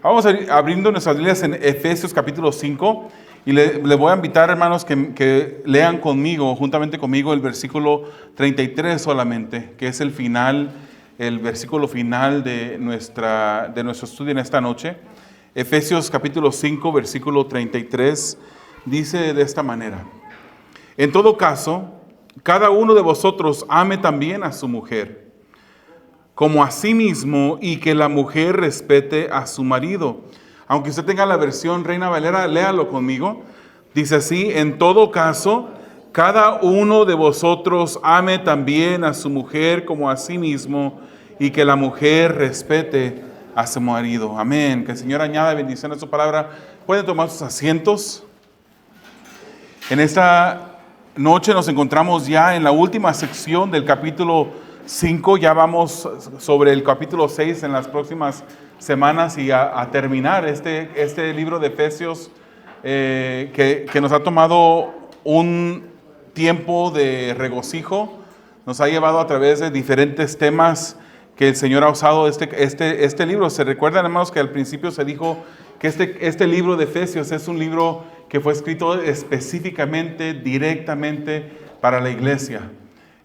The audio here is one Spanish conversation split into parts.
Vamos a ir abriendo nuestras Biblias en Efesios capítulo 5 y le voy a invitar, hermanos, que lean conmigo, juntamente conmigo, el versículo 33 solamente, que es el final, el versículo final de nuestro estudio en esta noche. Efesios capítulo 5, versículo 33, dice de esta manera: En todo caso, cada uno de vosotros ame también a su mujer, como a sí mismo, y que la mujer respete a su marido. Aunque usted tenga la versión Reina Valera, léalo conmigo. Dice así: en todo caso, cada uno de vosotros ame también a su mujer como a sí mismo, y que la mujer respete a su marido. Amén. Que el Señor añada bendición a su palabra. Pueden tomar sus asientos. En esta noche nos encontramos ya en la última sección del capítulo 5, ya vamos sobre el capítulo 6 en las próximas semanas y a terminar este libro de Efesios que nos ha tomado un tiempo de regocijo, nos ha llevado a través de diferentes temas que el Señor ha usado este libro. Se recuerdan, hermanos, que al principio se dijo que este libro de Efesios es un libro que fue escrito específicamente, directamente para la iglesia.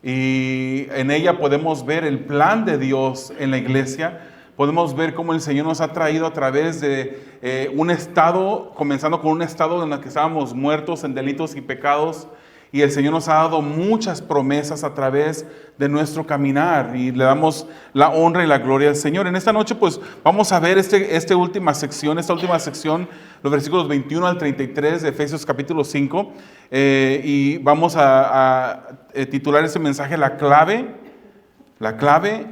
Y en ella podemos ver el plan de Dios en la iglesia. Podemos ver cómo el Señor nos ha traído a través de un estado, comenzando con un estado en el que estábamos muertos en delitos y pecados. Y el Señor nos ha dado muchas promesas a través de nuestro caminar. Y le damos la honra y la gloria al Señor. En esta noche pues vamos a ver esta última sección, los versículos 21 al 33 de Efesios capítulo 5. Y vamos a titular este mensaje La clave,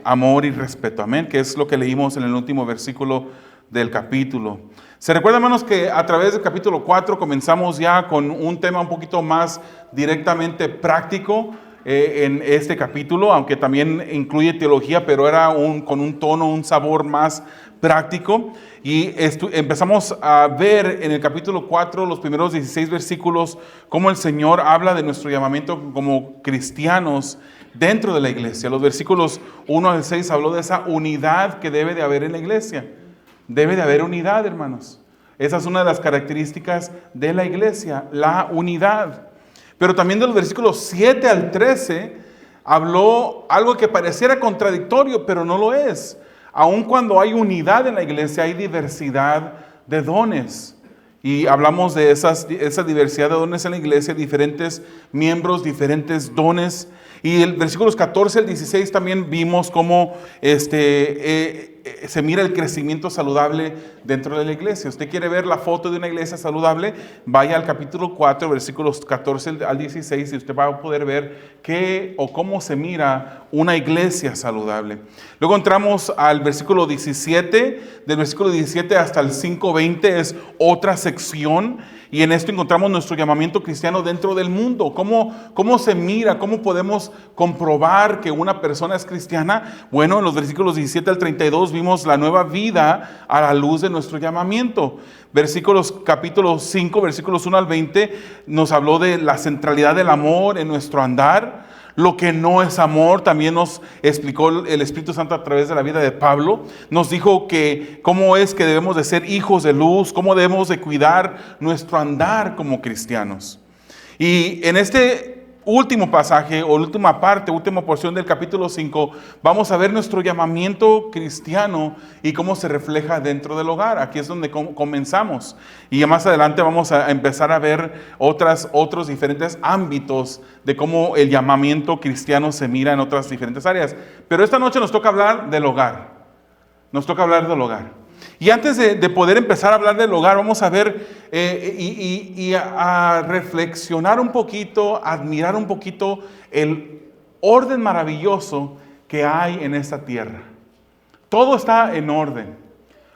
amor y respeto. Amén, que es lo que leímos en el último versículo del capítulo. Se recuerda, hermanos, que a través del capítulo 4 comenzamos ya con un tema un poquito más directamente práctico en este capítulo, aunque también incluye teología, pero era con un tono, un sabor más práctico. Y empezamos a ver en el capítulo 4, los primeros 16 versículos, cómo el Señor habla de nuestro llamamiento como cristianos dentro de la iglesia. Los versículos 1 al 6 habló de esa unidad que debe de haber en la iglesia. Debe de haber unidad, hermanos. Esa es una de las características de la iglesia, la unidad. Pero también de los versículos 7 al 13 habló algo que pareciera contradictorio, pero no lo es. Aun cuando hay unidad en la iglesia, hay diversidad de dones. Y hablamos de esa diversidad de dones en la iglesia, diferentes miembros, diferentes dones. Y el versículos 14 al 16 también vimos cómo se mira el crecimiento saludable dentro de la iglesia. Usted quiere ver la foto de una iglesia saludable, vaya al capítulo 4, versículos 14 al 16, y usted va a poder ver qué o cómo se mira una iglesia saludable. Luego entramos al versículo 17, del versículo 17 hasta el 5:20 es otra sección. Y en esto encontramos nuestro llamamiento cristiano dentro del mundo. ¿Cómo se mira? ¿Cómo podemos comprobar que una persona es cristiana? Bueno, en los versículos 17 al 32 vimos la nueva vida a la luz de nuestro llamamiento. Capítulo 5, versículos 1 al 20, nos habló de la centralidad del amor en nuestro andar. Lo que no es amor, también nos explicó el Espíritu Santo a través de la vida de Pablo. Nos dijo que cómo es que debemos de ser hijos de luz, cómo debemos de cuidar nuestro andar como cristianos. Y en este último pasaje, o última porción del capítulo 5, vamos a ver nuestro llamamiento cristiano y cómo se refleja dentro del hogar. Aquí es donde comenzamos. Y ya más adelante vamos a empezar a ver otros diferentes ámbitos de cómo el llamamiento cristiano se mira en otras diferentes áreas. Pero esta noche nos toca hablar del hogar. Y antes de poder empezar a hablar del hogar, vamos a ver a reflexionar un poquito, admirar un poquito el orden maravilloso que hay en esta tierra. Todo está en orden.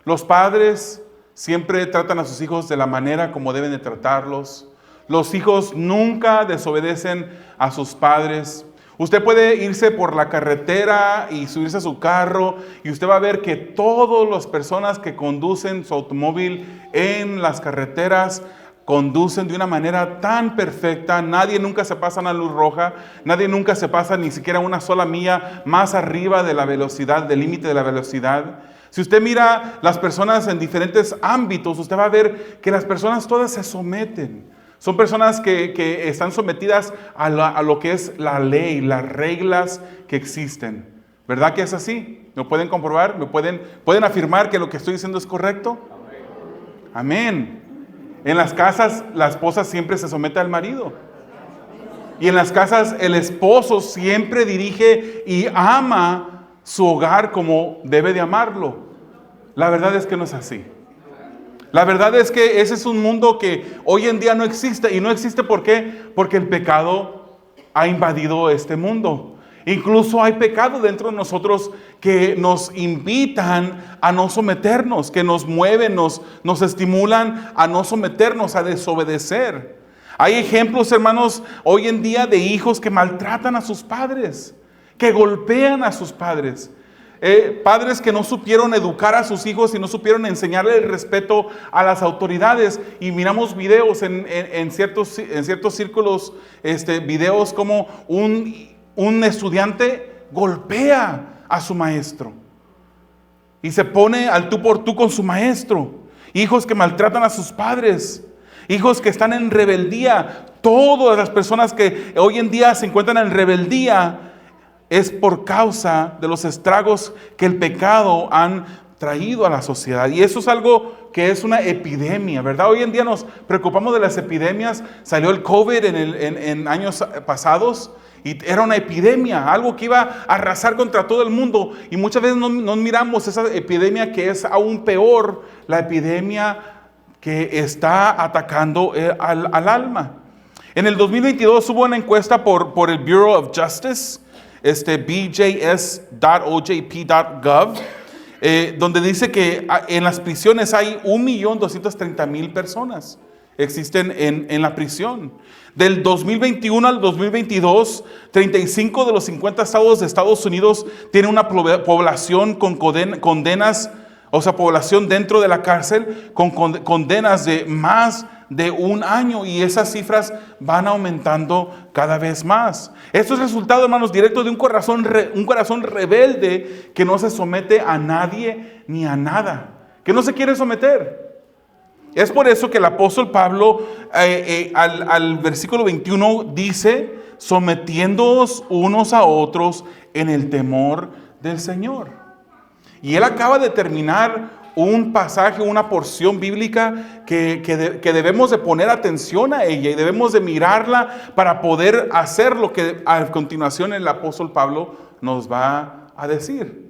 Los padres siempre tratan a sus hijos de la manera como deben de tratarlos. Los hijos nunca desobedecen a sus padres. Usted puede irse por la carretera y subirse a su carro y usted va a ver que todas las personas que conducen su automóvil en las carreteras conducen de una manera tan perfecta. Nadie nunca se pasa una luz roja, nadie nunca se pasa ni siquiera una sola milla más arriba de la velocidad, del límite de la velocidad. Si usted mira las personas en diferentes ámbitos, usted va a ver que las personas todas se someten. Son personas que están sometidas a lo que es la ley, las reglas que existen. ¿Verdad que es así? ¿Lo pueden comprobar? ¿Pueden afirmar que lo que estoy diciendo es correcto? Amén. En las casas, la esposa siempre se somete al marido. Y en las casas, el esposo siempre dirige y ama su hogar como debe de amarlo. La verdad es que no es así. La verdad es que ese es un mundo que hoy en día no existe. ¿Y no existe por qué? Porque el pecado ha invadido este mundo. Incluso hay pecado dentro de nosotros que nos invitan a no someternos, que nos mueven, nos estimulan a no someternos, a desobedecer. Hay ejemplos, hermanos, hoy en día de hijos que maltratan a sus padres, que golpean a sus padres. Padres que no supieron educar a sus hijos y no supieron enseñarle el respeto a las autoridades. Y miramos videos en ciertos círculos, videos como un estudiante golpea a su maestro y se pone al tú por tú con su maestro. Hijos que maltratan a sus padres, hijos que están en rebeldía. Todas las personas que hoy en día se encuentran en rebeldía es por causa de los estragos que el pecado han traído a la sociedad. Y eso es algo que es una epidemia, ¿verdad? Hoy en día nos preocupamos de las epidemias. Salió el COVID en años pasados y era una epidemia, algo que iba a arrasar contra todo el mundo. Y muchas veces no miramos esa epidemia que es aún peor, la epidemia que está atacando al alma. En el 2022 hubo una encuesta por el Bureau of Justice, bjs.ojp.gov, donde dice que en las prisiones hay 1.230.000 personas existen en la prisión. Del 2021 al 2022, 35 de los 50 estados de Estados Unidos tienen una población con condenas, o sea, población dentro de la cárcel con condenas de más de 1 año, y esas cifras van aumentando cada vez más. Esto es resultado, hermanos, directo de un corazón rebelde que no se somete a nadie ni a nada, que no se quiere someter. Es por eso que el apóstol Pablo al versículo 21 dice: sometiéndoos unos a otros en el temor del Señor. Y él acaba de terminar un pasaje, una porción bíblica que debemos de poner atención a ella y debemos de mirarla para poder hacer lo que a continuación el apóstol Pablo nos va a decir.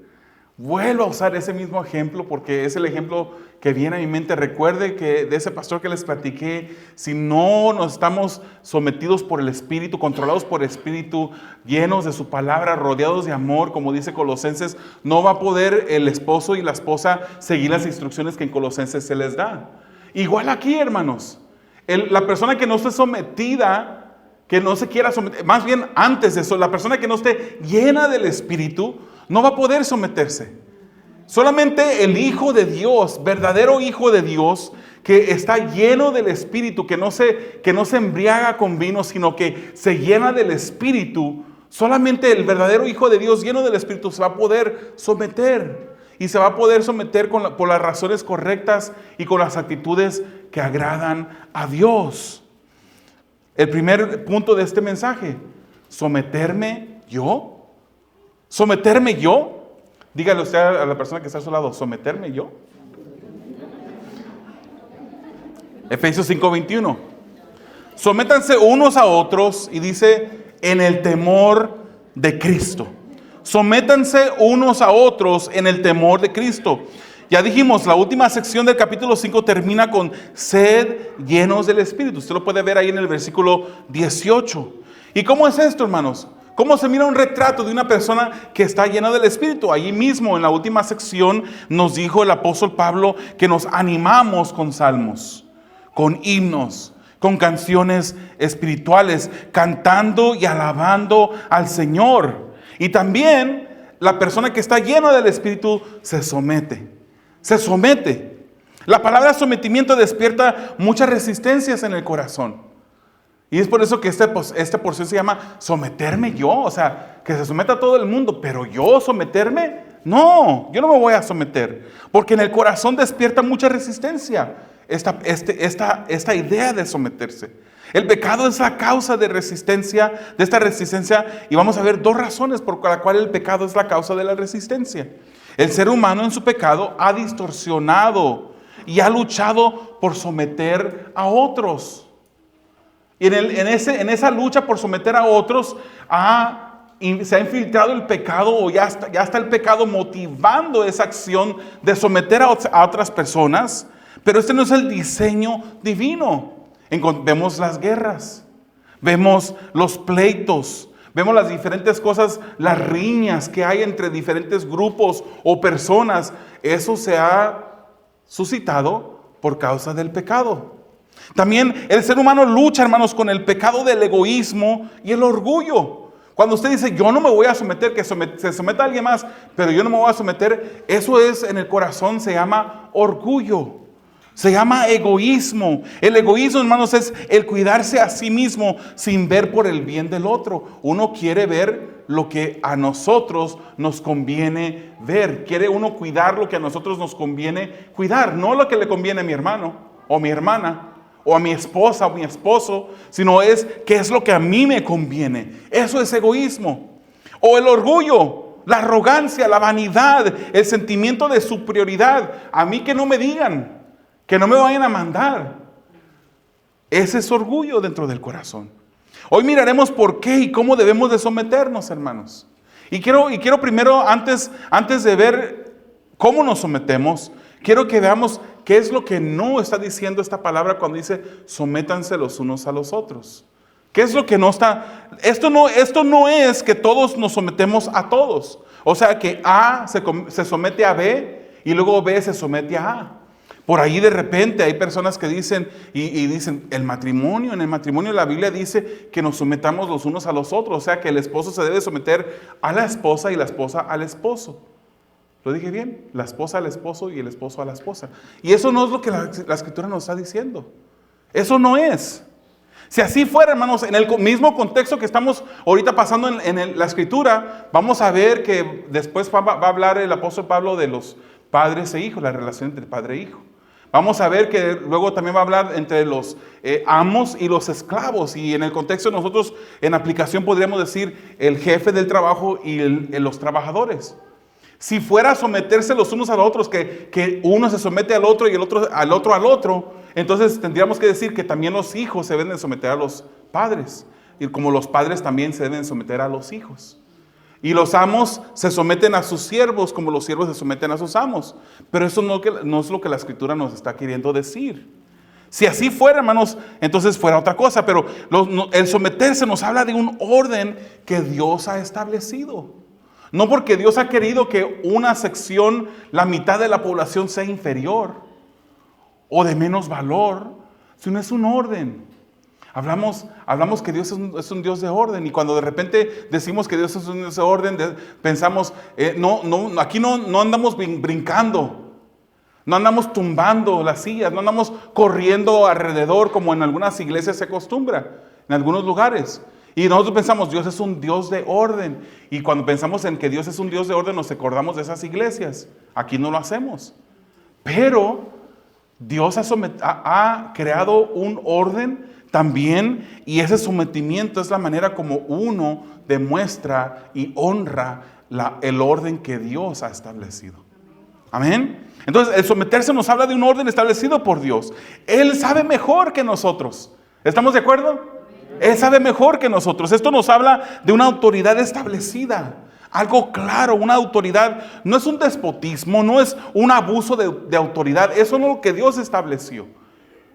Vuelvo a usar ese mismo ejemplo porque es el ejemplo que viene a mi mente. Recuerde que de ese pastor que les platiqué, si no nos estamos sometidos por el Espíritu, controlados por el Espíritu, llenos de su palabra, rodeados de amor, como dice Colosenses, no va a poder el esposo y la esposa seguir las instrucciones que en Colosenses se les da. Igual aquí, hermanos, la persona que no esté sometida, que no se quiera someter, más bien antes de eso, la persona que no esté llena del Espíritu, no va a poder someterse. Solamente el Hijo de Dios, verdadero Hijo de Dios, que está lleno del Espíritu, que no se embriaga con vino, sino que se llena del Espíritu, solamente el verdadero Hijo de Dios lleno del Espíritu se va a poder someter. Y se va a poder someter por las razones correctas y con las actitudes que agradan a Dios. El primer punto de este mensaje: ¿someterme yo? ¿Someterme yo? Dígale usted a la persona que está a su lado: ¿someterme yo? Efesios 5:21. Sométanse unos a otros, y dice, en el temor de Cristo. Sométanse unos a otros en el temor de Cristo. Ya dijimos, la última sección del capítulo 5 termina con sed llenos del Espíritu. Usted lo puede ver ahí en el versículo 18. ¿Y cómo es esto, hermanos? ¿Cómo se mira un retrato de una persona que está llena del Espíritu? Allí mismo, en la última sección, nos dijo el apóstol Pablo que nos animamos con salmos, con himnos, con canciones espirituales, cantando y alabando al Señor. Y también la persona que está llena del Espíritu se somete. Se somete. La palabra sometimiento despierta muchas resistencias en el corazón. Y es por eso que esta porción se llama someterme yo. O sea, que se someta todo el mundo, pero yo someterme, No, yo no me voy a someter, porque en el corazón despierta mucha resistencia esta idea de someterse. El pecado es la causa de esta resistencia, y vamos a ver dos razones por las cuales el pecado es la causa de la resistencia. El ser humano en su pecado ha distorsionado y ha luchado por someter a otros. Y en esa lucha por someter a otros se ha infiltrado el pecado, o ya está el pecado motivando esa acción de someter a otras personas. Pero este no es el diseño divino. Vemos las guerras, vemos los pleitos, vemos las diferentes cosas, las riñas que hay entre diferentes grupos o personas. Eso se ha suscitado por causa del pecado. También el ser humano lucha, hermanos, con el pecado del egoísmo y el orgullo. Cuando usted dice, yo no me voy a someter, que se someta a alguien más, pero yo no me voy a someter, eso es en el corazón, se llama orgullo. Se llama egoísmo. El egoísmo, hermanos, es el cuidarse a sí mismo sin ver por el bien del otro. Uno quiere ver lo que a nosotros nos conviene ver. Quiere uno cuidar lo que a nosotros nos conviene cuidar. No lo que le conviene a mi hermano o mi hermana o a mi esposa o mi esposo, sino es qué es lo que a mí me conviene. Eso es egoísmo. O el orgullo, la arrogancia, la vanidad, el sentimiento de superioridad. A mí que no me digan, que no me vayan a mandar. Ese es orgullo dentro del corazón. Hoy miraremos por qué y cómo debemos de someternos, hermanos. Y quiero primero, antes de ver cómo nos sometemos, quiero que veamos qué es lo que no está diciendo esta palabra cuando dice sométanse los unos a los otros. ¿Qué es lo que no está? Esto no es que todos nos sometemos a todos. O sea que A se somete a B y luego B se somete a A. Por ahí de repente hay personas que dicen y dicen, en el matrimonio la Biblia dice que nos sometamos los unos a los otros. O sea que el esposo se debe someter a la esposa y la esposa al esposo. ¿Lo dije bien? La esposa al esposo y el esposo a la esposa. Y eso no es lo que la Escritura nos está diciendo. Eso no es. Si así fuera, hermanos, en el mismo contexto que estamos ahorita pasando en la Escritura, vamos a ver que después va a hablar el apóstol Pablo de los padres e hijos, la relación entre padre e hijo. Vamos a ver que luego también va a hablar entre los amos y los esclavos. Y en el contexto nosotros, en aplicación, podríamos decir el jefe del trabajo y los trabajadores. Si fuera a someterse los unos a los otros, que uno se somete al otro y el otro al otro, entonces tendríamos que decir que también los hijos se deben de someter a los padres. Y como los padres también se deben someter a los hijos. Y los amos se someten a sus siervos como los siervos se someten a sus amos. Pero eso no es lo que la Escritura nos está queriendo decir. Si así fuera, hermanos, entonces fuera otra cosa. Pero el someterse nos habla de un orden que Dios ha establecido. No porque Dios ha querido que una sección, la mitad de la población, sea inferior o de menos valor, sino es un orden. Hablamos que Dios es un Dios de orden, y cuando de repente decimos que Dios es un Dios de orden, pensamos, aquí no andamos brincando, no andamos tumbando las sillas, no andamos corriendo alrededor como en algunas iglesias se acostumbra, en algunos lugares. Y nosotros pensamos, Dios es un Dios de orden, y cuando pensamos en que Dios es un Dios de orden, nos acordamos de esas iglesias. Aquí no lo hacemos. Pero Dios ha creado un orden también, y ese sometimiento es la manera como uno demuestra y honra el orden que Dios ha establecido. Amén. Entonces, el someterse nos habla de un orden establecido por Dios. Él sabe mejor que nosotros. ¿Estamos de acuerdo? Él sabe mejor que nosotros. Esto nos habla de una autoridad establecida. Algo claro, una autoridad. No es un despotismo, no es un abuso de autoridad. Eso no es lo que Dios estableció.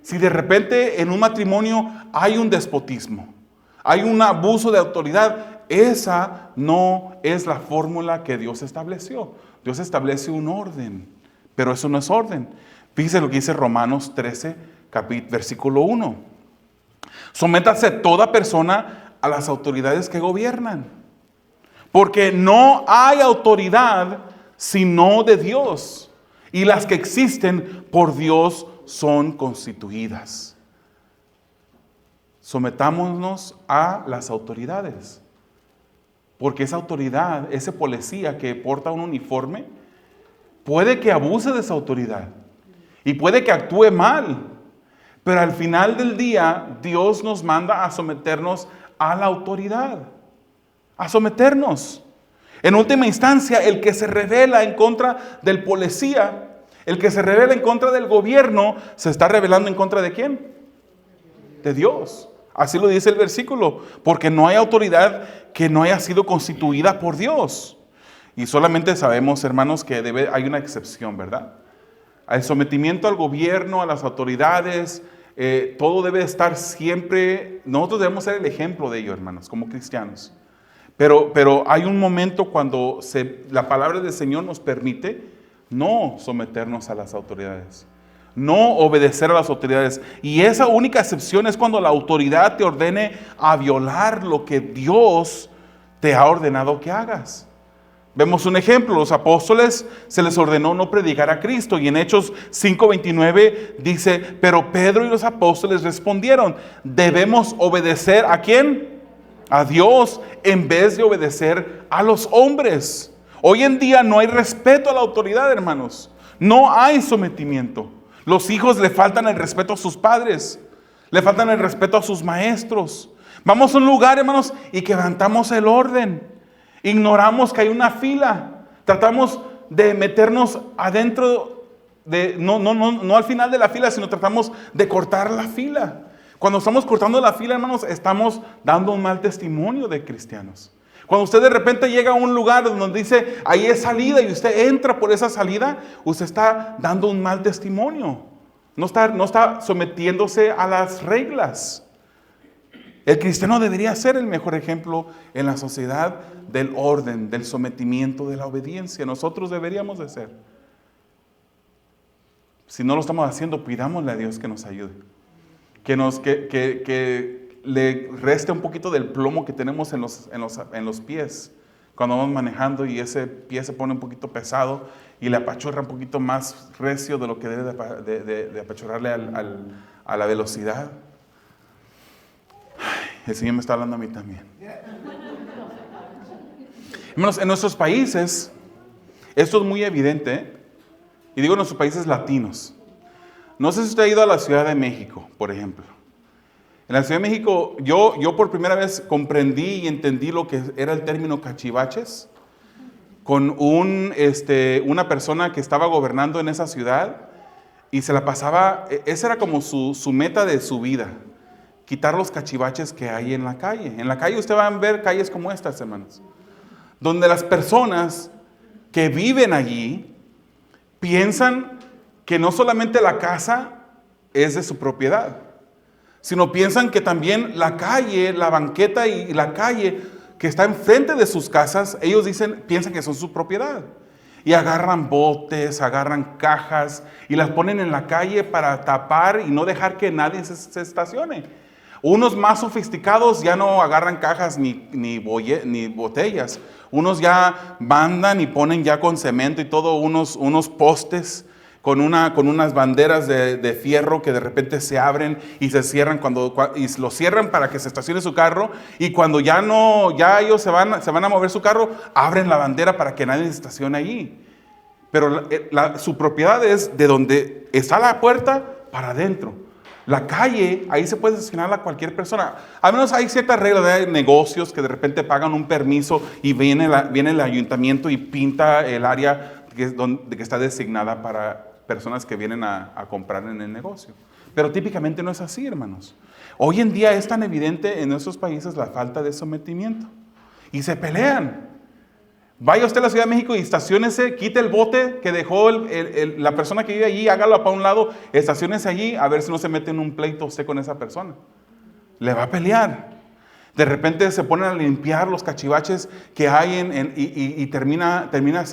Si de repente en un matrimonio hay un despotismo, hay un abuso de autoridad, esa no es la fórmula que Dios estableció. Dios establece un orden, pero eso no es orden. Fíjese lo que dice Romanos 13, versículo 1. Sométase toda persona a las autoridades que gobiernan, porque no hay autoridad sino de Dios, y las que existen por Dios son constituidas. Sometámonos a las autoridades. porque esa autoridad, ese policía que porta un uniforme, puede que abuse de esa autoridad y puede que actúe mal. Pero al final del día, Dios nos manda a someternos a la autoridad, a someternos. En última instancia, el que se rebela en contra del policía, el que se rebela en contra del gobierno, se está rebelando en contra ¿de quién? De Dios. Así lo dice el versículo, porque no hay autoridad que no haya sido constituida por Dios. Y solamente sabemos, hermanos, que hay una excepción, ¿verdad? El sometimiento al gobierno, a las autoridades, todo debe estar siempre, nosotros debemos ser el ejemplo de ello, hermanos, como cristianos. Pero hay un momento cuando la palabra del Señor nos permite no someternos a las autoridades, no obedecer a las autoridades. Y esa única excepción es cuando la autoridad te ordene a violar lo que Dios te ha ordenado que hagas. Vemos un ejemplo, los apóstoles se les ordenó no predicar a Cristo y en Hechos 5:29 dice, pero Pedro y los apóstoles respondieron, debemos obedecer ¿a quién? A Dios en vez de obedecer a los hombres. Hoy en día no hay respeto a la autoridad, hermanos, no hay sometimiento. Los hijos le faltan el respeto a sus padres, le faltan el respeto a sus maestros. Vamos a un lugar, hermanos, y quebrantamos el orden. Ignoramos que hay una fila. Tratamos de meternos adentro, no al final de la fila, sino tratamos de cortar la fila. Cuando estamos cortando la fila, hermanos, estamos dando un mal testimonio de cristianos. Cuando usted de repente llega a un lugar donde dice, ahí es salida, y usted entra por esa salida, usted está dando un mal testimonio. No está sometiéndose a las reglas. El cristiano debería ser el mejor ejemplo en la sociedad del orden, del sometimiento, de la obediencia. Nosotros deberíamos de ser. Si no lo estamos haciendo, pidámosle a Dios que nos ayude. Que le reste un poquito del plomo que tenemos en los pies cuando vamos manejando y ese pie se pone un poquito pesado y le apachurra un poquito más recio de lo que debe de apachurrarle a la velocidad. El Señor me está hablando a mí también. Hermanos, en nuestros países, esto es muy evidente, y digo en nuestros países latinos. No sé si usted ha ido a la Ciudad de México, por ejemplo. En la Ciudad de México, yo por primera vez comprendí y entendí lo que era el término cachivaches con una persona que estaba gobernando en esa ciudad y se la pasaba, esa era como su meta de su vida. Quitar los cachivaches que hay en la calle. En la calle usted va a ver calles como estas, hermanos, donde las personas que viven allí piensan que no solamente la casa es de su propiedad, sino piensan que también la calle, la banqueta y la calle que está enfrente de sus casas, ellos piensan que son su propiedad. Y agarran botes, agarran cajas y las ponen en la calle para tapar y no dejar que nadie se estacione. Unos más sofisticados ya no agarran cajas ni botellas. Unos ya mandan y ponen ya con cemento y todo unos postes con unas banderas de fierro que de repente se abren y se cierran y lo cierran para que se estacione su carro. Y cuando ya ellos se van a mover su carro, abren la bandera para que nadie se estacione allí. Pero su propiedad es de donde está la puerta para adentro. La calle, ahí se puede estacionar a cualquier persona. Al menos hay ciertas reglas de negocios que de repente pagan un permiso y viene el ayuntamiento y pinta el área que está designada para personas que vienen a comprar en el negocio. Pero típicamente no es así, hermanos. Hoy en día es tan evidente en nuestros países la falta de sometimiento. Y se pelean. Vaya usted a la Ciudad de México y estaciónese, quite el bote que dejó la persona que vive allí, hágalo para un lado, estaciónese allí, a ver si no se mete en un pleito usted con esa persona. Le va a pelear. De repente se ponen a limpiar los cachivaches que hay y termina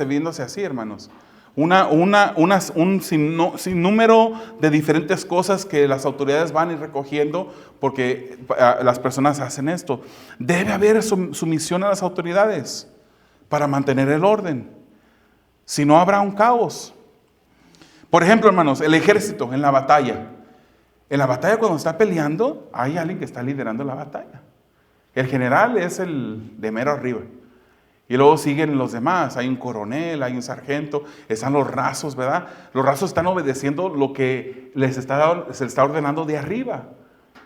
viéndose así, hermanos. Un sinnúmero de diferentes cosas que las autoridades van a ir recogiendo porque las personas hacen esto. Debe haber sumisión a las autoridades para mantener el orden. Si no, habrá un caos. Por ejemplo, hermanos, el ejército en la batalla. En la batalla, cuando está peleando, hay alguien que está liderando la batalla. El general es el de mero arriba. Y luego siguen los demás, hay un coronel, hay un sargento, están los rasos, ¿verdad? Los rasos están obedeciendo lo que se les está ordenando de arriba.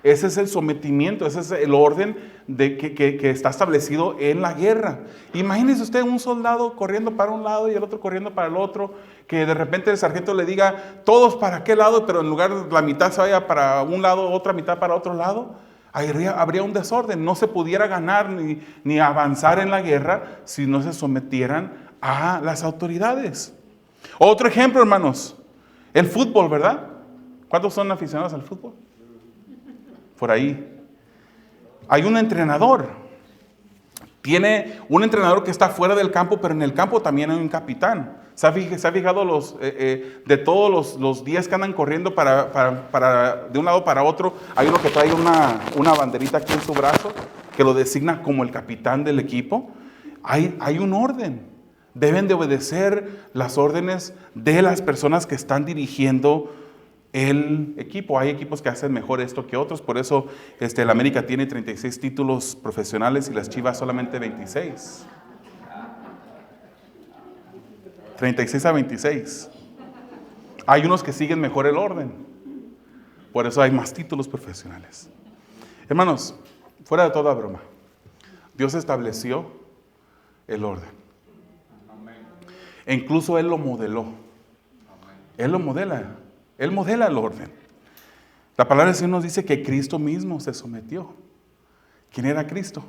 Ese es el sometimiento, ese es el orden que está establecido en la guerra. Imagínese usted un soldado corriendo para un lado y el otro corriendo para el otro, que de repente el sargento le diga, todos para qué lado, pero en lugar de la mitad se vaya para un lado, otra mitad para otro lado. Habría un desorden, no se pudiera ganar ni avanzar en la guerra si no se sometieran a las autoridades. Otro ejemplo, hermanos, el fútbol, ¿verdad? ¿Cuántos son aficionados al fútbol? Por ahí. Hay un entrenador. Tiene un entrenador que está fuera del campo, pero en el campo también hay un capitán. ¿Se ha fijado de todos los días que andan corriendo de un lado para otro? Hay uno que trae una banderita aquí en su brazo que lo designa como el capitán del equipo. Hay un orden. Deben de obedecer las órdenes de las personas que están dirigiendo el equipo. Hay equipos que hacen mejor esto que otros. Por eso el América tiene 36 títulos profesionales y las Chivas solamente 26. 36 a 26. Hay unos que siguen mejor el orden. Por eso hay más títulos profesionales. Hermanos, fuera de toda broma, Dios estableció el orden. E incluso Él lo modeló. Él lo modela. Él modela el orden. La palabra del Señor nos dice que Cristo mismo se sometió. ¿Quién era Cristo?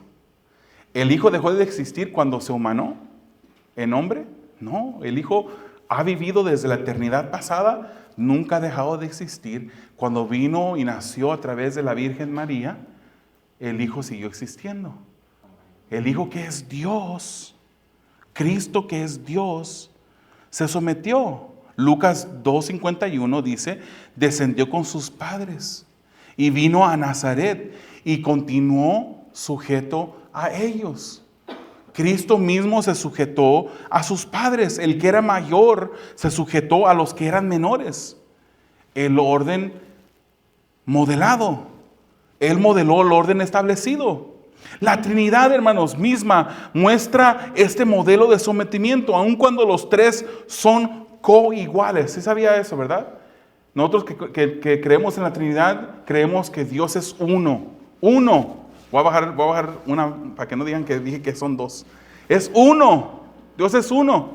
¿El Hijo dejó de existir cuando se humanó en hombre? No, el Hijo ha vivido desde la eternidad pasada, nunca ha dejado de existir. Cuando vino y nació a través de la Virgen María, el Hijo siguió existiendo. El Hijo que es Dios, Cristo que es Dios, se sometió. Lucas 2:51 dice, descendió con sus padres y vino a Nazaret y continuó sujeto a ellos. Cristo mismo se sujetó a sus padres. El que era mayor se sujetó a los que eran menores. El orden modelado. Él modeló el orden establecido. La Trinidad, hermanos, misma muestra este modelo de sometimiento, aun cuando los tres son coiguales. ¿Sí sabía eso, verdad? Nosotros que creemos en la Trinidad, creemos que Dios es uno. Uno. Voy a bajar una para que no digan que dije que son dos. Es uno. Dios es uno.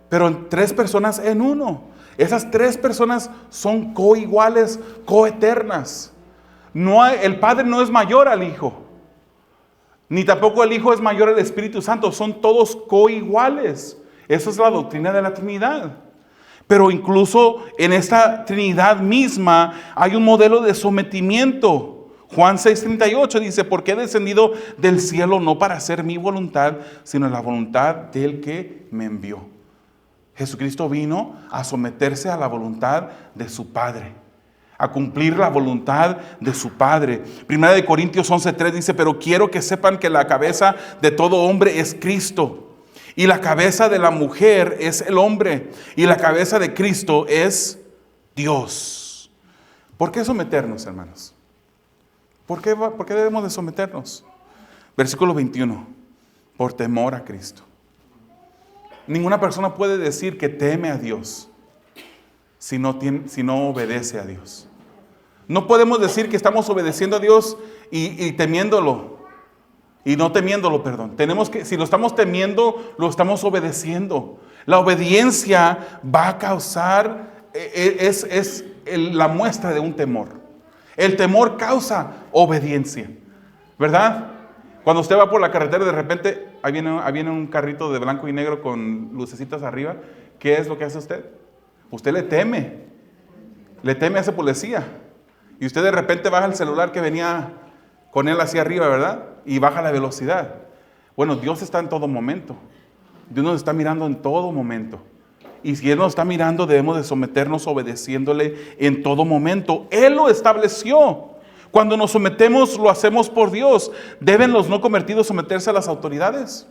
Pero en tres personas en uno. Esas tres personas son coiguales, coeternas. El Padre no es mayor al Hijo. Ni tampoco el Hijo es mayor al Espíritu Santo. Son todos coiguales. Esa es la doctrina de la Trinidad. Pero incluso en esta Trinidad misma hay un modelo de sometimiento. Juan 6:38 dice, porque he descendido del cielo no para hacer mi voluntad, sino la voluntad del que me envió. Jesucristo vino a someterse a la voluntad de su Padre, a cumplir la voluntad de su Padre. Primera de Corintios 11:3 dice, pero quiero que sepan que la cabeza de todo hombre es Cristo, y la cabeza de la mujer es el hombre, y la cabeza de Cristo es Dios. ¿Por qué someternos, hermanos? ¿Por qué debemos de someternos? Versículo 21. Por temor a Cristo. Ninguna persona puede decir que teme a Dios si no obedece a Dios. No podemos decir que estamos obedeciendo a Dios y temiéndolo. Y no temiéndolo, perdón. Si lo estamos temiendo, lo estamos obedeciendo. La obediencia va a causar, la muestra de un temor. El temor causa obediencia, ¿verdad? Cuando usted va por la carretera y de repente ahí viene un carrito de blanco y negro con lucecitas arriba, ¿qué es lo que hace usted? Usted le teme a ese policía. Y usted de repente baja el celular que venía con él hacia arriba, ¿verdad? Y baja la velocidad. Bueno, Dios está en todo momento. Dios nos está mirando en todo momento. Y si Él nos está mirando, debemos de someternos obedeciéndole en todo momento. Él lo estableció. Cuando nos sometemos, lo hacemos por Dios. ¿Deben los no convertidos someterse a las autoridades?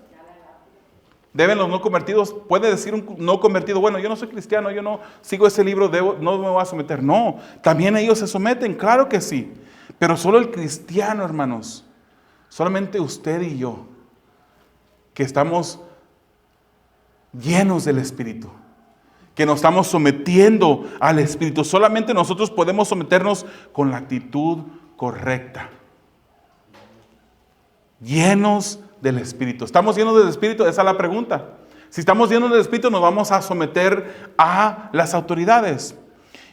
¿Deben los no convertidos? ¿Puede decir un no convertido, bueno, yo no soy cristiano, yo no sigo ese libro, no me voy a someter? No, también ellos se someten, claro que sí. Pero solo el cristiano, hermanos, solamente usted y yo, que estamos llenos del Espíritu, que nos estamos sometiendo al Espíritu. Solamente nosotros podemos someternos con la actitud correcta. Llenos del Espíritu. ¿Estamos llenos del Espíritu? Esa es la pregunta. Si estamos llenos del Espíritu, nos vamos a someter a las autoridades.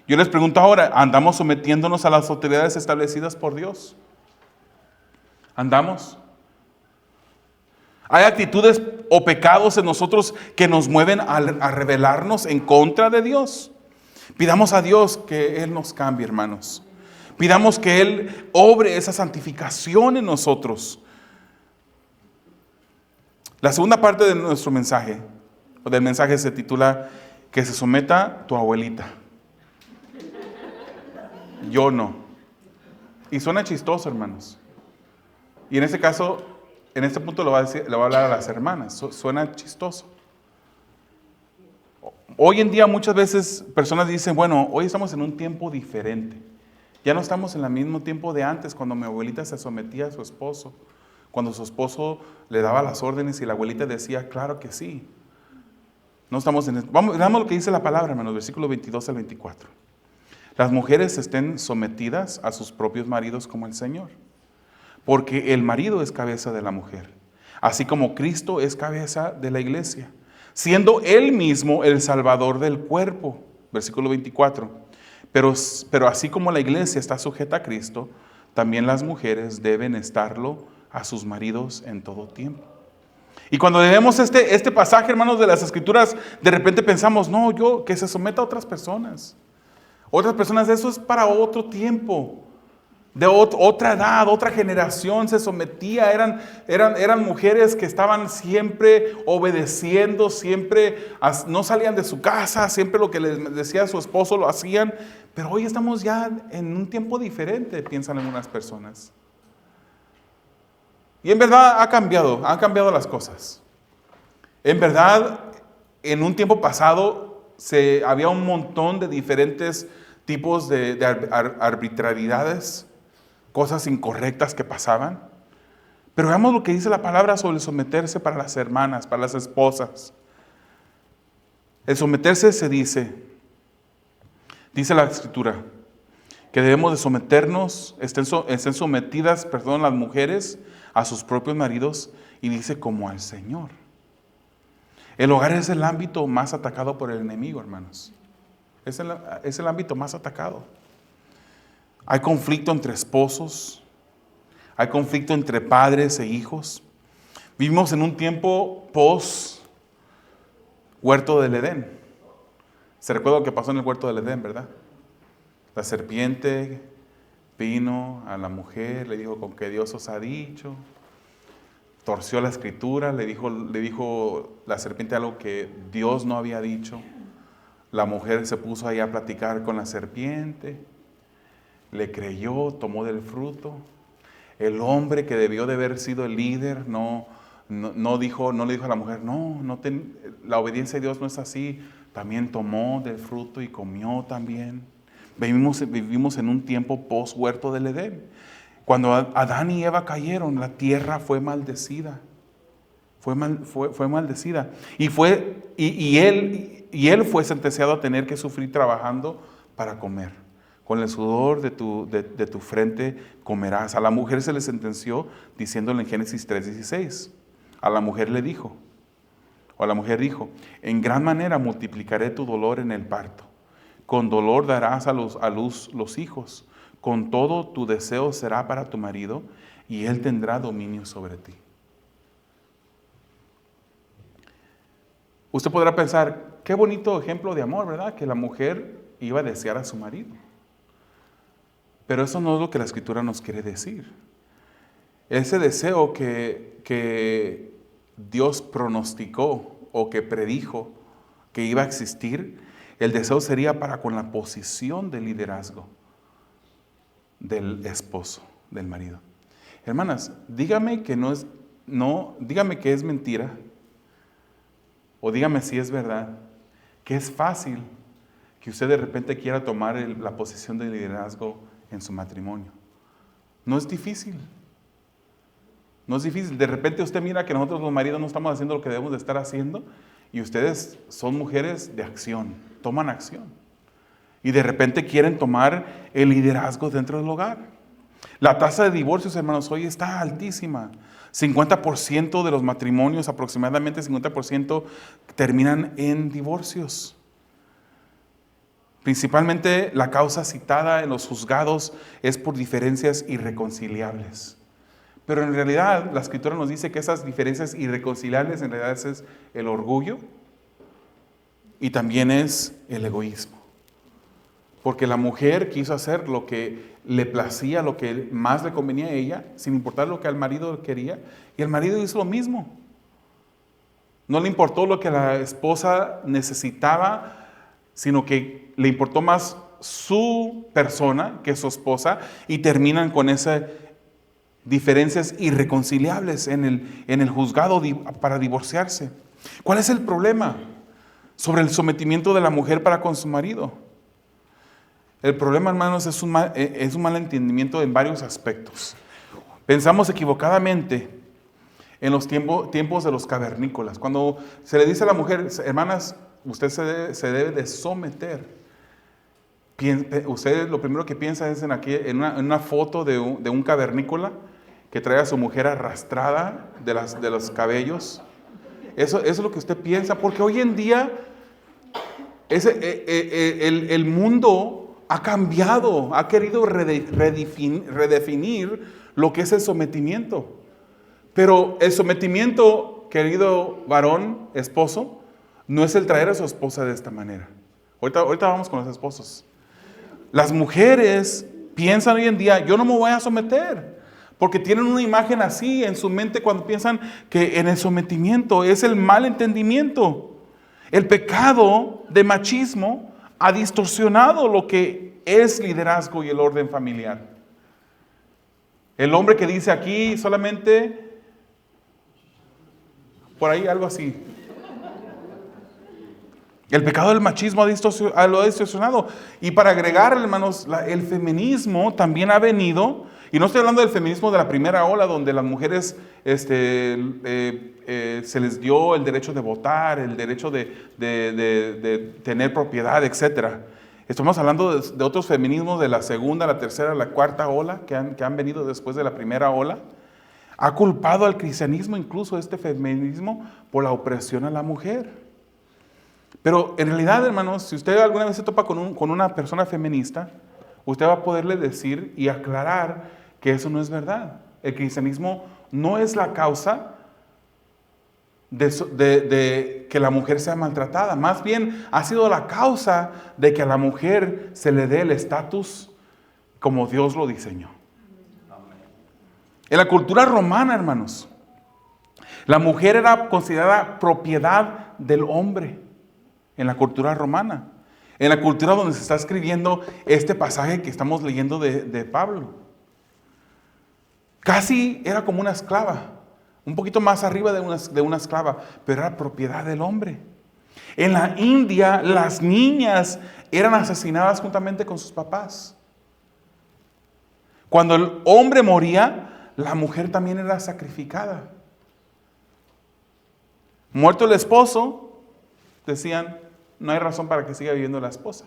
Yo les pregunto ahora, ¿andamos sometiéndonos a las autoridades establecidas por Dios? ¿Andamos? ¿Hay actitudes o pecados en nosotros que nos mueven a rebelarnos en contra de Dios? Pidamos a Dios que Él nos cambie, hermanos. Pidamos que Él obre esa santificación en nosotros. La segunda parte de nuestro mensaje, o del mensaje, se titula que se someta tu abuelita. Yo no. Y suena chistoso, hermanos. Y en este caso, en este punto le voy a hablar a las hermanas. Suena chistoso. Hoy en día muchas veces personas dicen, bueno, hoy estamos en un tiempo diferente. Ya no estamos en el mismo tiempo de antes, cuando mi abuelita se sometía a su esposo. Cuando su esposo le daba las órdenes y la abuelita decía, claro que sí. No estamos en esto. Veamos lo que dice la palabra, hermanos, versículo 22 al 24. Las mujeres estén sometidas a sus propios maridos como el Señor, porque el marido es cabeza de la mujer, así como Cristo es cabeza de la iglesia, siendo Él mismo el Salvador del cuerpo. Versículo 24. Pero así como la iglesia está sujeta a Cristo, también las mujeres deben estarlo a sus maridos en todo tiempo. Y cuando leemos este pasaje, hermanos, de las Escrituras, de repente pensamos, no, que se someta a otras personas. Otras personas, eso es para otro tiempo, de otra edad, otra generación se sometía. Eran mujeres que estaban siempre obedeciendo, siempre no salían de su casa, siempre lo que les decía su esposo lo hacían. Pero hoy estamos ya en un tiempo diferente, piensan algunas personas. Y en verdad han cambiado las cosas. En verdad, en un tiempo pasado había un montón de diferentes tipos de arbitrariedades, cosas incorrectas que pasaban. Pero veamos lo que dice la palabra sobre el someterse para las hermanas, para las esposas. El someterse se dice la Escritura, que debemos de someternos, estén sometidas, las mujeres a sus propios maridos, y dice como al Señor. El hogar es el ámbito más atacado por el enemigo, hermanos. Es el ámbito más atacado. Hay conflicto entre esposos, hay conflicto entre padres e hijos. Vivimos en un tiempo post huerto del Edén. Se recuerda lo que pasó en el huerto del Edén, ¿verdad? La serpiente vino a la mujer, le dijo, con que Dios os ha dicho. Torció la escritura, le dijo la serpiente algo que Dios no había dicho. La mujer se puso ahí a platicar con la serpiente, le creyó, tomó del fruto. El hombre que debió de haber sido el líder no le dijo a la mujer, la obediencia a Dios no es así. También tomó del fruto y comió también. Vivimos en un tiempo post huerto del Edén. Cuando Adán y Eva cayeron, la tierra fue maldecida. Fue maldecida. Y él fue sentenciado a tener que sufrir trabajando para comer. Con el sudor de tu frente comerás. A la mujer se le sentenció diciéndole en Génesis 3:16. A la mujer dijo, en gran manera multiplicaré tu dolor en el parto. Con dolor darás a luz los hijos. Con todo tu deseo será para tu marido, y él tendrá dominio sobre ti. Usted podrá pensar, qué bonito ejemplo de amor, ¿verdad? Que la mujer iba a desear a su marido. Pero eso no es lo que la Escritura nos quiere decir. Ese deseo que Dios pronosticó o que predijo que iba a existir, el deseo sería para con la posición de liderazgo del esposo, del marido. Hermanas, dígame que dígame que es mentira, o dígame si es verdad, que es fácil que usted de repente quiera tomar la posición de liderazgo en su matrimonio. No es difícil. No es difícil. De repente usted mira que nosotros los maridos no estamos haciendo lo que debemos de estar haciendo y ustedes son mujeres de acción, toman acción. Y de repente quieren tomar el liderazgo dentro del hogar. La tasa de divorcios, hermanos, hoy está altísima. 50% de los matrimonios, aproximadamente 50%, terminan en divorcios. Principalmente la causa citada en los juzgados es por diferencias irreconciliables. Pero en realidad la Escritura nos dice que esas diferencias irreconciliables en realidad es el orgullo y también es el egoísmo. Porque la mujer quiso hacer lo que le placía, lo que más le convenía a ella, sin importar lo que al marido quería, y el marido hizo lo mismo. No le importó lo que la esposa necesitaba, sino que le importó más su persona que su esposa, y terminan con esas diferencias irreconciliables en el juzgado para divorciarse. ¿Cuál es el problema sobre el sometimiento de la mujer para con su marido? El problema, hermanos, es un mal entendimiento en varios aspectos. Pensamos equivocadamente en los tiempos de los cavernícolas. Cuando se le dice a la mujer, hermanas, usted se debe de someter. Usted lo primero que piensa es en una foto de un cavernícola que trae a su mujer arrastrada de los cabellos. Eso es lo que usted piensa, porque hoy en día el mundo ha cambiado, ha querido redefinir lo que es el sometimiento. Pero el sometimiento, querido varón, esposo, no es el traer a su esposa de esta manera. Ahorita vamos con los esposos. Las mujeres piensan hoy en día, yo no me voy a someter, porque tienen una imagen así en su mente cuando piensan que en el sometimiento es el mal entendimiento. El pecado de machismo ha distorsionado lo que es liderazgo y el orden familiar. El hombre que dice aquí solamente, por ahí algo así. El pecado del machismo lo ha distorsionado. Y para agregar, hermanos, el feminismo también ha venido, y no estoy hablando del feminismo de la primera ola, donde las mujeres se les dio el derecho de votar, el derecho de tener propiedad, etc. Estamos hablando de otros feminismos de la segunda, la tercera, la cuarta ola, que han venido después de la primera ola. Ha culpado al cristianismo, incluso este feminismo, por la opresión a la mujer. Pero en realidad, hermanos, si usted alguna vez se topa con una persona feminista, usted va a poderle decir y aclarar que eso no es verdad. El cristianismo no es la causa de que la mujer sea maltratada. Más bien ha sido la causa de que a la mujer se le dé el estatus como Dios lo diseñó. En la cultura romana, hermanos, la mujer era considerada propiedad del hombre. En la cultura romana, en la cultura donde se está escribiendo este pasaje que estamos leyendo de Pablo. Casi era como una esclava, un poquito más arriba de una esclava, pero era propiedad del hombre. En la India, las niñas eran asesinadas juntamente con sus papás. Cuando el hombre moría, la mujer también era sacrificada. Muerto el esposo, decían, no hay razón para que siga viviendo la esposa.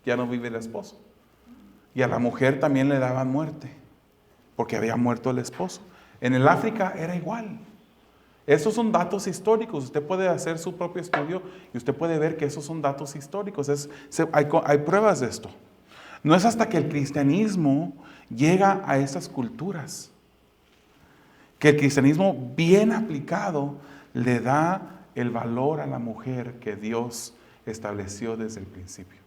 Ya no vive el esposo. Y a la mujer también le daban muerte, porque había muerto el esposo. En el África era igual. Esos son datos históricos. Usted puede hacer su propio estudio y usted puede ver que esos son datos históricos. Hay pruebas de esto. No es hasta que el cristianismo llega a esas culturas que el cristianismo bien aplicado le da el valor a la mujer que Dios estableció desde el principio.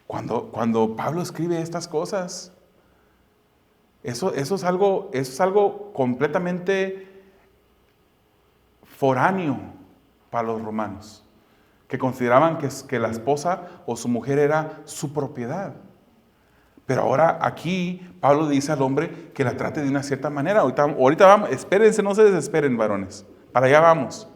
Cuando Pablo escribe estas cosas, eso es algo completamente foráneo para los romanos, que consideraban que la esposa o su mujer era su propiedad. Pero ahora aquí Pablo dice al hombre que la trate de una cierta manera. Ahorita vamos, espérense, no se desesperen, varones, para allá vamos.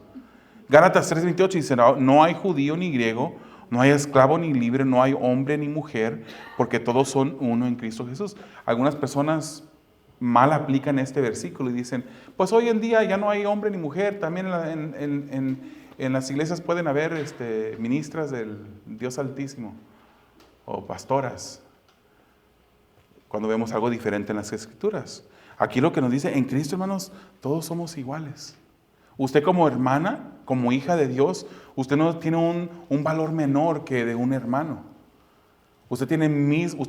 Gálatas 3:28 dice, no hay judío ni griego, no hay esclavo ni libre, no hay hombre ni mujer, porque todos son uno en Cristo Jesús. Algunas personas mal aplican este versículo y dicen, pues hoy en día ya no hay hombre ni mujer, también en las iglesias pueden haber ministras del Dios Altísimo o pastoras, cuando vemos algo diferente en las Escrituras. Aquí lo que nos dice, en Cristo, hermanos, todos somos iguales. Usted como hermana, como hija de Dios, usted no tiene un valor menor que de un hermano. Usted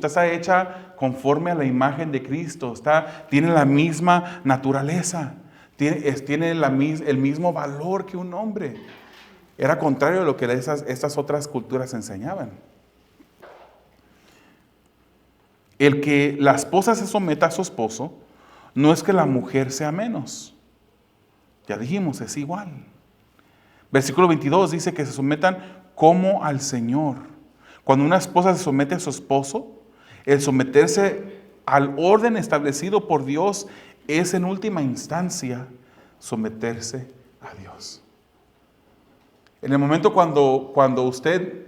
está hecha conforme a la imagen de Cristo, tiene la misma naturaleza, tiene el mismo valor que un hombre. Era contrario a lo que estas otras culturas enseñaban. El que la esposa se someta a su esposo no es que la mujer sea menos. Ya dijimos, es igual. Versículo 22 dice que se sometan como al Señor. Cuando una esposa se somete a su esposo, el someterse al orden establecido por Dios es en última instancia someterse a Dios. En el momento cuando usted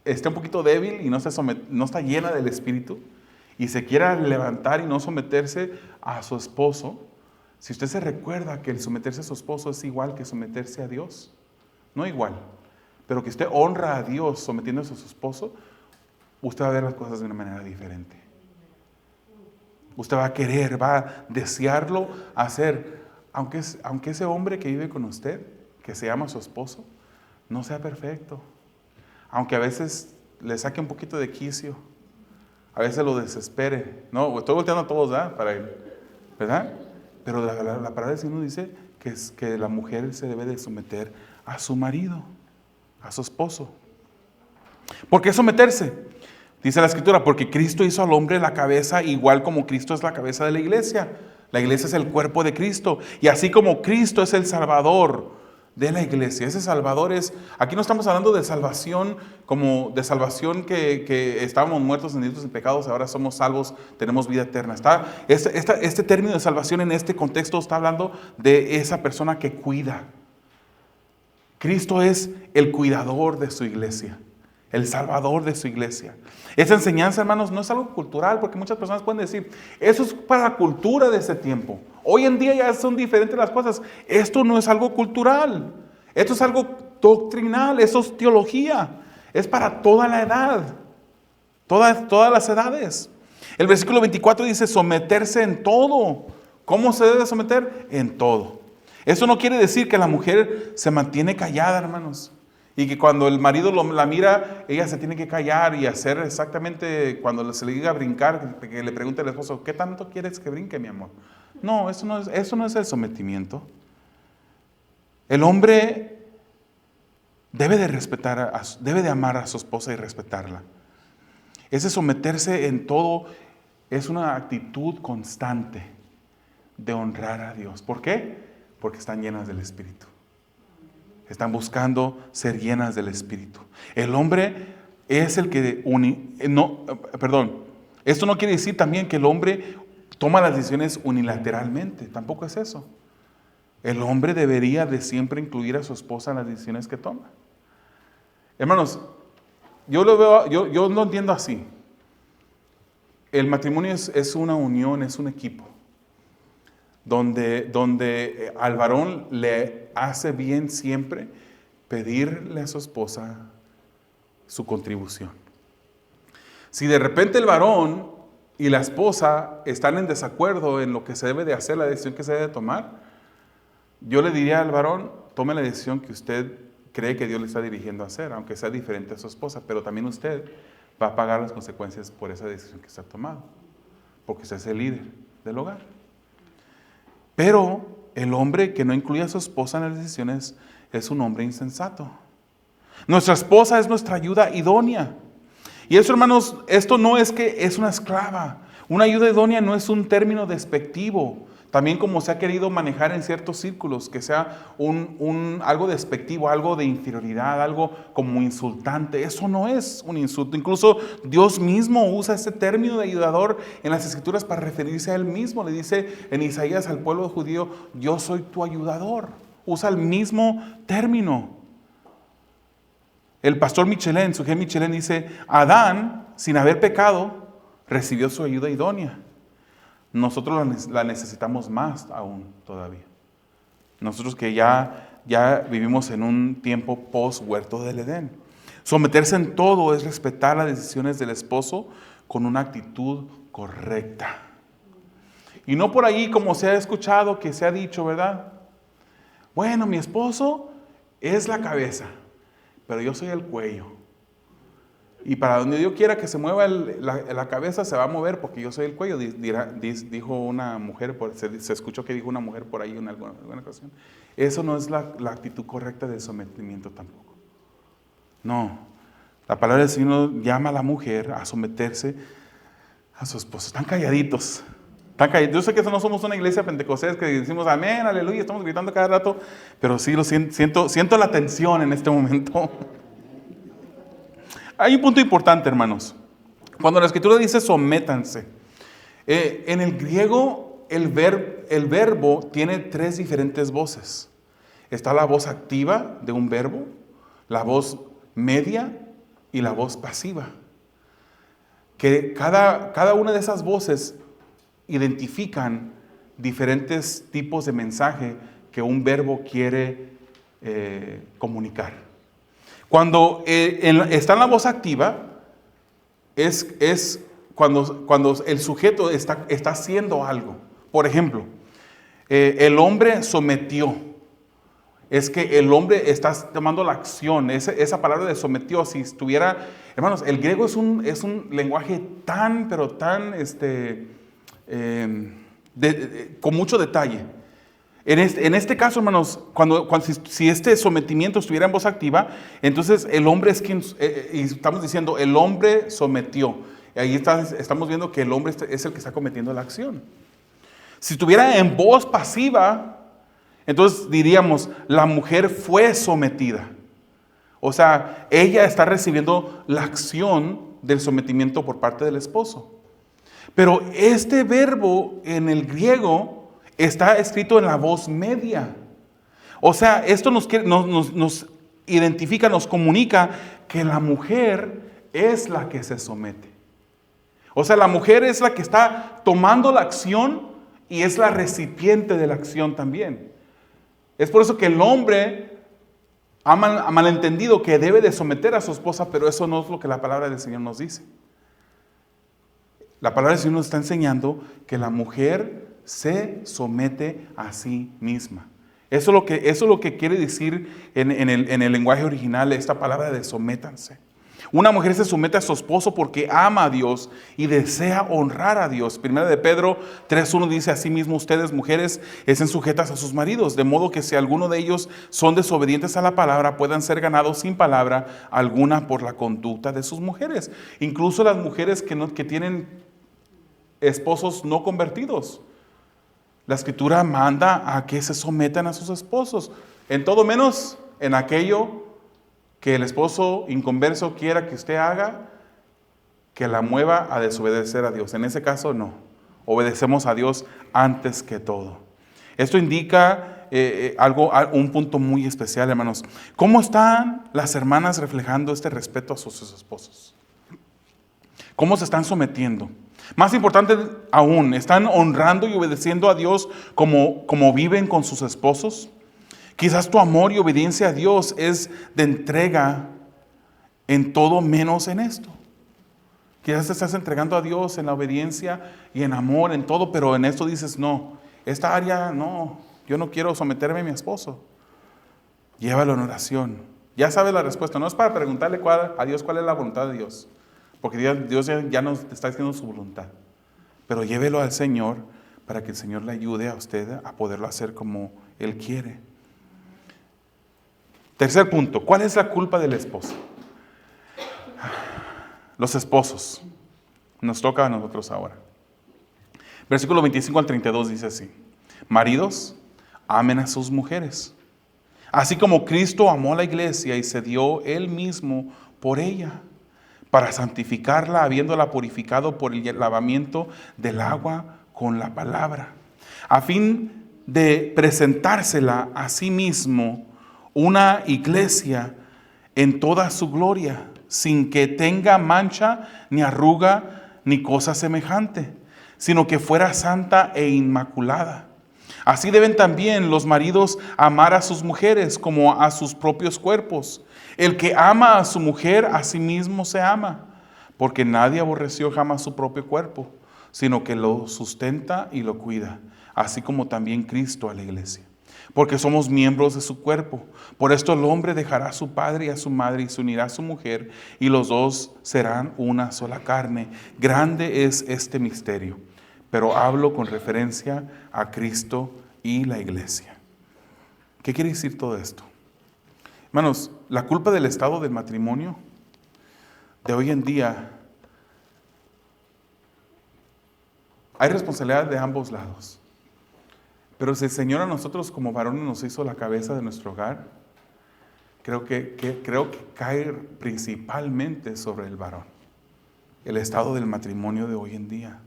esté un poquito débil y no está llena del Espíritu y se quiera levantar y no someterse a su esposo, si usted se recuerda que el someterse a su esposo es igual que someterse a Dios, no igual, pero que usted honra a Dios sometiéndose a su esposo, usted va a ver las cosas de una manera diferente. Usted va a querer, va a desearlo hacer, aunque ese hombre que vive con usted, que se llama su esposo, no sea perfecto, aunque a veces le saque un poquito de quicio, a veces lo desespere. No, estoy volteando a todos, ¿verdad? Pero la palabra del Señor dice que la mujer se debe de someter a su marido, a su esposo. ¿Por qué someterse? Dice la Escritura, porque Cristo hizo al hombre la cabeza igual como Cristo es la cabeza de la iglesia. La iglesia es el cuerpo de Cristo. Y así como Cristo es el Salvador de la iglesia, ese Salvador aquí no estamos hablando de salvación como de salvación que estábamos muertos en delitos y pecados, ahora somos salvos, tenemos vida eterna. Este término de salvación en este contexto está hablando de esa persona que cuida. Cristo es el cuidador de su iglesia, el salvador de su iglesia. Esa enseñanza, hermanos, no es algo cultural, porque muchas personas pueden decir, eso es para la cultura de ese tiempo. Hoy en día ya son diferentes las cosas. Esto no es algo cultural, esto es algo doctrinal, eso es teología. Es para toda la edad, todas las edades. El versículo 24 dice, someterse en todo. ¿Cómo se debe someter? En todo. Eso no quiere decir que la mujer se mantiene callada, hermanos. Y que cuando el marido la mira, ella se tiene que callar y hacer exactamente cuando se le diga brincar, que le pregunte al esposo, ¿qué tanto quieres que brinque, mi amor? No, eso no es el sometimiento. El hombre debe de respetar, debe de amar a su esposa y respetarla. Ese someterse en todo es una actitud constante de honrar a Dios. ¿Por qué? Porque están llenas del Espíritu. Están buscando ser llenas del Espíritu. El hombre es el que esto no quiere decir también que el hombre toma las decisiones unilateralmente. Tampoco es eso. El hombre debería de siempre incluir a su esposa en las decisiones que toma. Hermanos, yo lo entiendo así. El matrimonio es una unión, es un equipo. Donde al varón le hace bien siempre pedirle a su esposa su contribución. Si de repente el varón y la esposa están en desacuerdo en lo que se debe de hacer, la decisión que se debe de tomar, yo le diría al varón, tome la decisión que usted cree que Dios le está dirigiendo a hacer, aunque sea diferente a su esposa, pero también usted va a pagar las consecuencias por esa decisión que usted ha tomado, porque usted es el líder del hogar. Pero el hombre que no incluye a su esposa en las decisiones es un hombre insensato. Nuestra esposa es nuestra ayuda idónea. Y eso, hermanos, esto no es que es una esclava. Una ayuda idónea no es un término despectivo. También como se ha querido manejar en ciertos círculos, que sea algo despectivo, algo de inferioridad, algo como insultante. Eso no es un insulto. Incluso Dios mismo usa ese término de ayudador en las Escrituras para referirse a Él mismo. Le dice en Isaías al pueblo judío, yo soy tu ayudador. Usa el mismo término. El pastor Michelén, Sujé Michelén dice, Adán, sin haber pecado, recibió su ayuda idónea. nosotros la necesitamos más aún todavía. Nosotros que ya vivimos en un tiempo post-huerto del Edén. Someterse en todo es respetar las decisiones del esposo con una actitud correcta. Y no por ahí como se ha escuchado, que se ha dicho, ¿verdad? Bueno, mi esposo es la cabeza, pero yo soy el cuello. Y para donde yo quiera que se mueva la cabeza, se va a mover porque yo soy el cuello, dijo una mujer, se escuchó que dijo una mujer por ahí en alguna ocasión. Eso no es la actitud correcta del sometimiento tampoco. No, la palabra del Señor llama a la mujer a someterse a su esposo. Están calladitos. Yo sé que no somos una iglesia pentecostés que decimos amén, aleluya, estamos gritando cada rato, pero sí siento la tensión en este momento. Hay un punto importante, hermanos. Cuando la Escritura dice sométanse, en el griego el verbo tiene 3 diferentes voces. Está la voz activa de un verbo, la voz media y la voz pasiva. Que cada una de esas voces identifican diferentes tipos de mensaje que un verbo quiere comunicar. Cuando está en la voz activa, es cuando el sujeto está haciendo algo. Por ejemplo, el hombre sometió. Es que el hombre está tomando la acción. Esa palabra de sometió, si estuviera... Hermanos, el griego es un lenguaje tan, pero tan... con mucho detalle. En este caso, hermanos, si este sometimiento estuviera en voz activa, entonces el hombre es quien, y estamos diciendo, el hombre sometió. Y ahí estamos viendo que el hombre es el que está cometiendo la acción. Si estuviera en voz pasiva, entonces diríamos, la mujer fue sometida. O sea, ella está recibiendo la acción del sometimiento por parte del esposo. Pero este verbo en el griego está escrito en la voz media. O sea, esto nos identifica, nos comunica que la mujer es la que se somete. O sea, la mujer es la que está tomando la acción y es la recipiente de la acción también. Es por eso que el hombre ha malentendido que debe de someter a su esposa, pero eso no es lo que la palabra del Señor nos dice. La palabra del Señor nos está enseñando que la mujer se somete a sí misma. Eso es lo que quiere decir en el lenguaje original esta palabra de sométanse. Una mujer se somete a su esposo porque ama a Dios y desea honrar a Dios. Primera de Pedro 3:1 dice: asimismo ustedes, mujeres, estén sujetas a sus maridos, de modo que si alguno de ellos son desobedientes a la palabra, puedan ser ganados sin palabra alguna por la conducta de sus mujeres. Incluso las mujeres que tienen esposos no convertidos. La Escritura manda a que se sometan a sus esposos, en todo menos en aquello que el esposo inconverso quiera que usted haga, que la mueva a desobedecer a Dios. En ese caso no, obedecemos a Dios antes que todo. Esto indica un punto muy especial, hermanos. ¿Cómo están las hermanas reflejando este respeto a sus esposos? ¿Cómo se están sometiendo? Más importante aún, ¿están honrando y obedeciendo a Dios como viven con sus esposos? Quizás tu amor y obediencia a Dios es de entrega en todo menos en esto. Quizás te estás entregando a Dios en la obediencia y en amor, en todo, pero en esto dices, no, esta área no, yo no quiero someterme a mi esposo. Llévalo en oración. Ya sabes la respuesta, no es para preguntarle a Dios cuál es la voluntad de Dios. Porque Dios ya nos está diciendo su voluntad. Pero llévelo al Señor para que el Señor le ayude a usted a poderlo hacer como Él quiere. Tercer punto, ¿cuál es la culpa del esposo? Los esposos. Nos toca a nosotros ahora. Versículo 25 al 32 dice así: maridos, amen a sus mujeres, así como Cristo amó a la iglesia y se dio Él mismo por ella, para santificarla, habiéndola purificado por el lavamiento del agua con la palabra, a fin de presentársela a sí mismo una iglesia en toda su gloria, sin que tenga mancha, ni arruga, ni cosa semejante, sino que fuera santa e inmaculada. Así deben también los maridos amar a sus mujeres como a sus propios cuerpos. El que ama a su mujer, a sí mismo se ama, porque nadie aborreció jamás su propio cuerpo, sino que lo sustenta y lo cuida, así como también Cristo a la iglesia, porque somos miembros de su cuerpo. Por esto el hombre dejará a su padre y a su madre y se unirá a su mujer, y los dos serán una sola carne. Grande es este misterio, pero hablo con referencia a Cristo y la iglesia. ¿Qué quiere decir todo esto? Hermanos, la culpa del estado del matrimonio de hoy en día, hay responsabilidad de ambos lados. Pero si el Señor a nosotros como varones nos hizo la cabeza de nuestro hogar, creo que cae principalmente sobre el varón, el estado del matrimonio de hoy en día.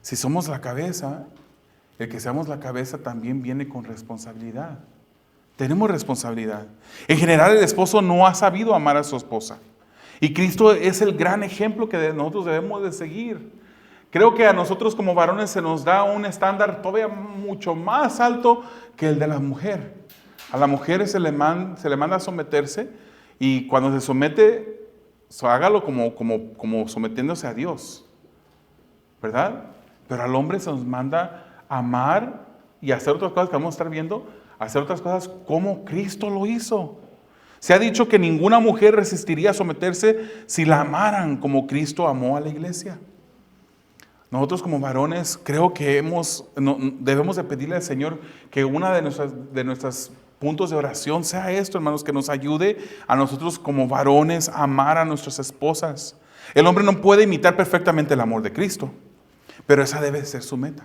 Si somos la cabeza, el que seamos la cabeza también viene con responsabilidad. Tenemos responsabilidad. En general, el esposo no ha sabido amar a su esposa. Y Cristo es el gran ejemplo que nosotros debemos de seguir. Creo que a nosotros como varones se nos da un estándar todavía mucho más alto que el de la mujer. A la mujer se le manda a someterse, y cuando se somete, hágalo como sometiéndose a Dios, ¿verdad? Pero al hombre se nos manda a amar y hacer otras cosas que vamos a estar viendo, hacer otras cosas como Cristo lo hizo. Se ha dicho que ninguna mujer resistiría a someterse si la amaran como Cristo amó a la iglesia. Nosotros como varones creo que debemos de pedirle al Señor que una de nuestros puntos de oración sea esto, hermanos, que nos ayude a nosotros como varones a amar a nuestras esposas. El hombre no puede imitar perfectamente el amor de Cristo, pero esa debe ser su meta.